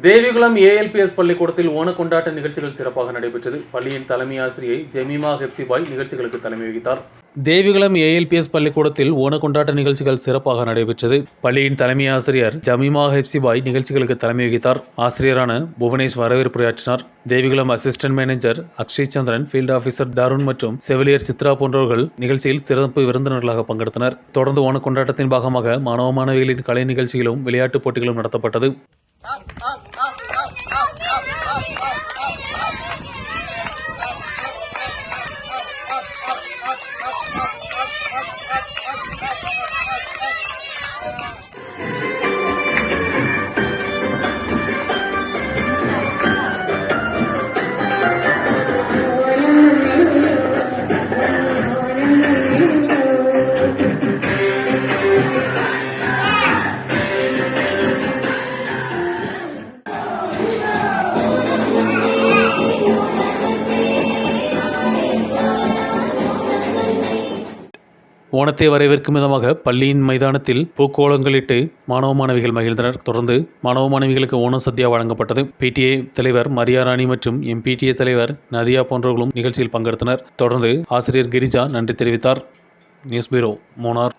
தேவிகுளம் ஏஎல்பிஎஸ் பள்ளிக்கூடத்தில் ஓண கொண்டாட்ட நிகழ்ச்சிகள் சிறப்பாக நடைபெற்றது. பள்ளியின் தலைமை ஆசிரியை ஜெமிமா ஹெப்சிபாய் நிகழ்ச்சிகளுக்கு தலைமை வகித்தார். தேவிகுளம் ஏஎல்பிஎஸ் பள்ளிக்கூடத்தில் ஓண கொண்டாட்ட நிகழ்ச்சிகள் சிறப்பாக நடைபெற்றது. பள்ளியின் தலைமை ஆசிரியர் ஜமீமா ஹெப்சிபாய் நிகழ்ச்சிகளுக்கு தலைமை வகித்தார். ஆசிரியரான புவனேஷ் வரவேற்புரையாற்றினார். தேவிகுளம் அசிஸ்டன்ட் மேனேஜர் அக்ஷய் சந்திரன், ஃபீல்டு ஆபீசர் தருண் மற்றும் செவிலியர் சித்ரா போன்றவர்கள் நிகழ்ச்சியில் சிறப்பு விருந்தினர்களாக பங்கெடுத்தனர். தொடர்ந்து ஓண கொண்டாட்டத்தின் பாகமாக மாணவ மாணவிகளின் கலை நிகழ்ச்சிகளும் விளையாட்டுப் போட்டிகளும் நடத்தப்பட்டது. ஓணத்தை வரவேற்கும் விதமாக பள்ளியின் மைதானத்தில் பூக்கோளங்களிட்டு மாணவ மாணவிகள் மகிழ்ந்தனர். தொடர்ந்து மாணவ மாணவிகளுக்கு ஓணம் சத்யா வழங்கப்பட்டது. பிடிஏ தலைவர் மரியாராணி மற்றும் எம்பிடிஏ தலைவர் நதியா போன்றவர்களும் நிகழ்ச்சியில் பங்கெடுத்தனர். தொடர்ந்து ஆசிரியர் கிரிஜா நன்றி தெரிவித்தார். News bureau, Munnar.